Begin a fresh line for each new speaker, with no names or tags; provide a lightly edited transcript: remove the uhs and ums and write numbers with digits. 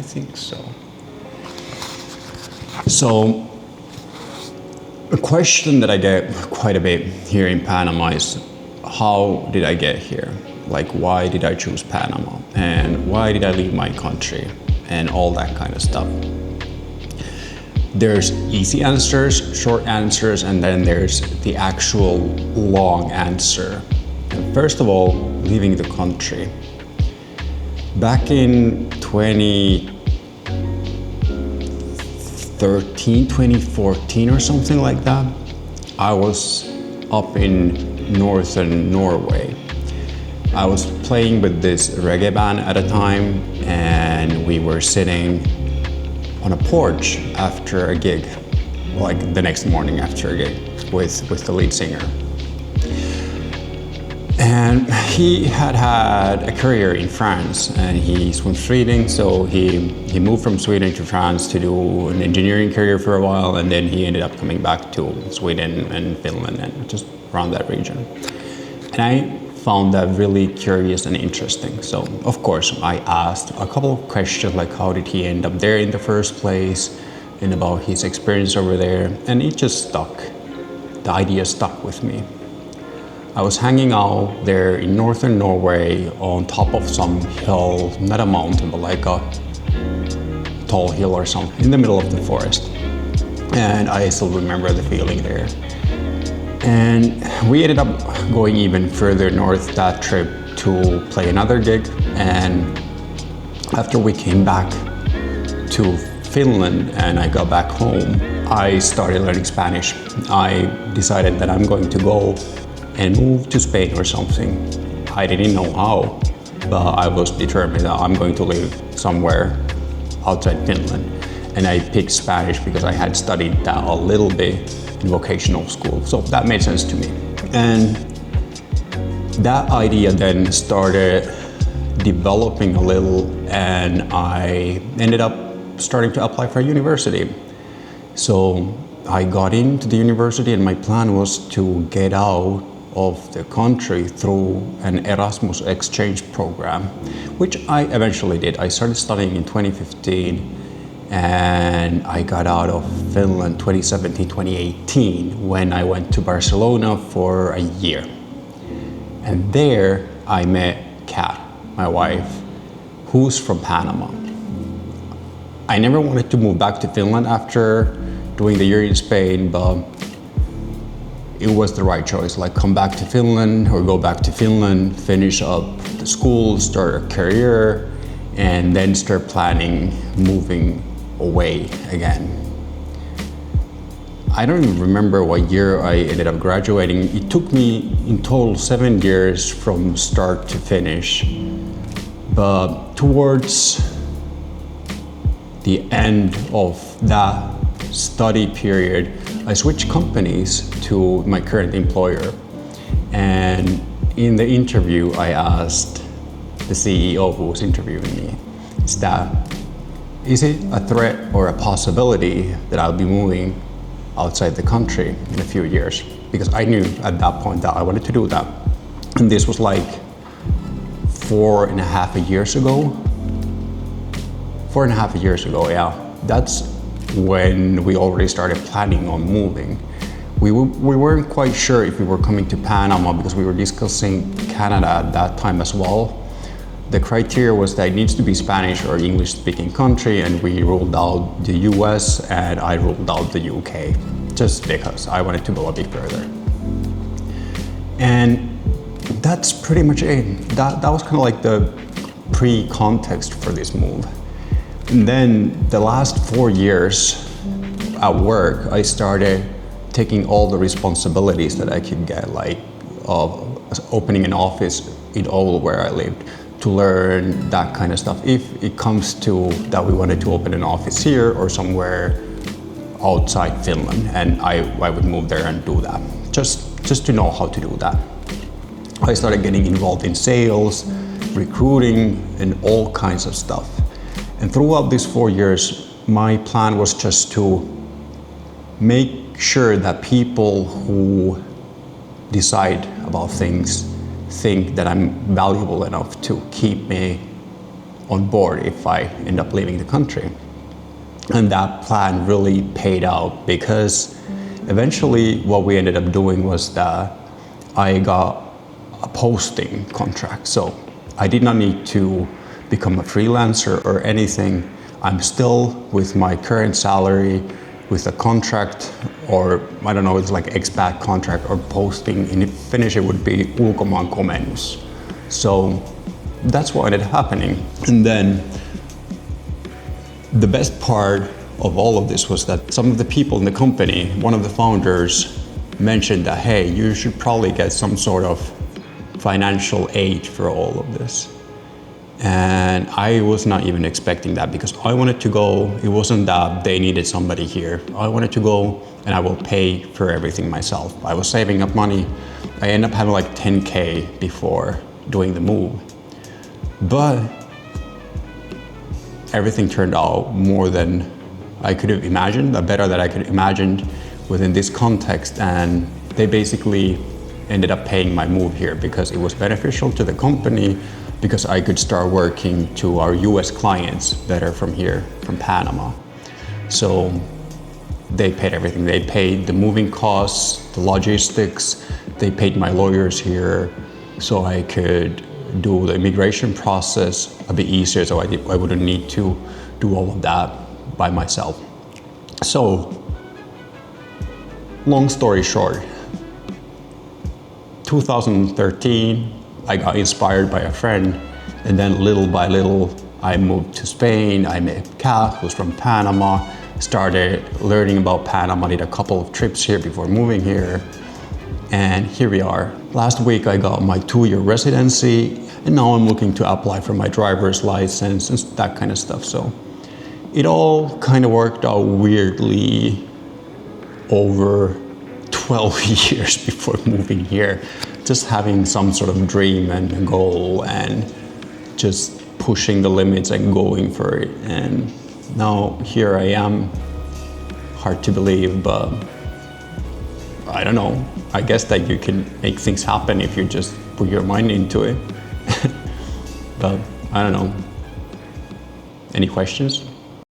I think so. So, a question that I get quite a bit here in Panama is, how did I get here? Like, why did I choose Panama? And why did I leave my country? And all that kind of stuff. There's easy answers, short answers, and then there's the actual long answer. And first of all, leaving the country. Back in 2014 or something like that, I was up in northern Norway. I was playing with this reggae band at a time, and we were sitting on a porch after a gig, like the next morning after a gig with the lead singer. And he had a career in France, and he's from Sweden, so he moved from Sweden to France to do an engineering career for a while, and then he ended up coming back to Sweden and Finland and just around that region. And I found that really curious and interesting. So of course I asked a couple of questions, like how did he end up there in the first place, and about his experience over there, and it just stuck. The idea stuck with me. I was hanging out there in northern Norway on top of some hill, not a mountain, but like a tall hill or something, in the middle of the forest. And I still remember the feeling there. And we ended up going even further north that trip to play another gig. And after we came back to Finland and I got back home, I started learning Spanish. I decided that I'm going to go and move to Spain or something. I didn't know how, but I was determined that I'm going to live somewhere outside Finland. And I picked Spanish because I had studied that a little bit in vocational school, so that made sense to me. And that idea then started developing a little, and I ended up starting to apply for university. So I got into the university, and my plan was to get out of the country through an Erasmus exchange program, which I eventually did. I started studying in 2015, and I got out of Finland 2017, 2018, when I went to Barcelona for a year. And there I met Kat, my wife, who's from Panama. I never wanted to move back to Finland after doing the year in Spain, but it was the right choice. Like, come back to Finland or go back to Finland, finish up the school, start a career, and then start planning moving away again. I don't even remember what year I ended up graduating. It took me in total 7 years from start to finish. But towards the end of that study period, I switched companies to my current employer. And in the interview, I asked the CEO who was interviewing me, is it a threat or a possibility that I'll be moving outside the country in a few years? Because I knew at that point that I wanted to do that. And this was like 4.5 years ago. 4.5 years ago, yeah. That's when we already started planning on moving. We weren't quite sure if we were coming to Panama because we were discussing Canada at that time as well. The criteria was that it needs to be Spanish or English-speaking country, and we ruled out the US and I ruled out the UK, just because I wanted to go a bit further. And that's pretty much it. That was kind of like the pre-context for this move. And then the last 4 years at work, I started taking all the responsibilities that I could get, like opening an office in Oulu where I lived, to learn that kind of stuff. If it comes to that we wanted to open an office here or somewhere outside Finland, and I would move there and do that, just to know how to do that. I started getting involved in sales, recruiting, and all kinds of stuff. And throughout these 4 years, my plan was just to make sure that people who decide about things think that I'm valuable enough to keep me on board if I end up leaving the country. And that plan really paid out, because eventually what we ended up doing was that I got a posting contract. So I did not need to become a freelancer or anything. I'm still with my current salary with a contract, or I don't know, it's like expat contract or posting. In Finnish it would be ulkomaankomennus. So that's what ended up happening. And then the best part of all of this was that some of the people in the company, one of the founders mentioned that, hey, you should probably get some sort of financial aid for all of this. And I was not even expecting that, because I wanted to go. It wasn't that they needed somebody here. I wanted to go and I will pay for everything myself. I was saving up money. I ended up having like 10K before doing the move. But everything turned out more than I could have imagined, better than I could have imagined within this context. And they basically ended up paying my move here because it was beneficial to the company, because I could start working to our US clients that are from here, from Panama. So they paid everything. They paid the moving costs, the logistics, they paid my lawyers here so I could do the immigration process a bit easier, so I wouldn't need to do all of that by myself. So, long story short, 2013, I got inspired by a friend, and then little by little, I moved to Spain. I met Kat, who's from Panama, started learning about Panama, did a couple of trips here before moving here, and here we are. Last week, I got my 2-year residency, and now I'm looking to apply for my driver's license and that kind of stuff. So it all kind of worked out weirdly over 12 years before moving here. Just having some sort of dream and a goal and just pushing the limits and going for it. And now here I am. Hard to believe, but I don't know. I guess that you can make things happen if you just put your mind into it. But I don't know. Any questions?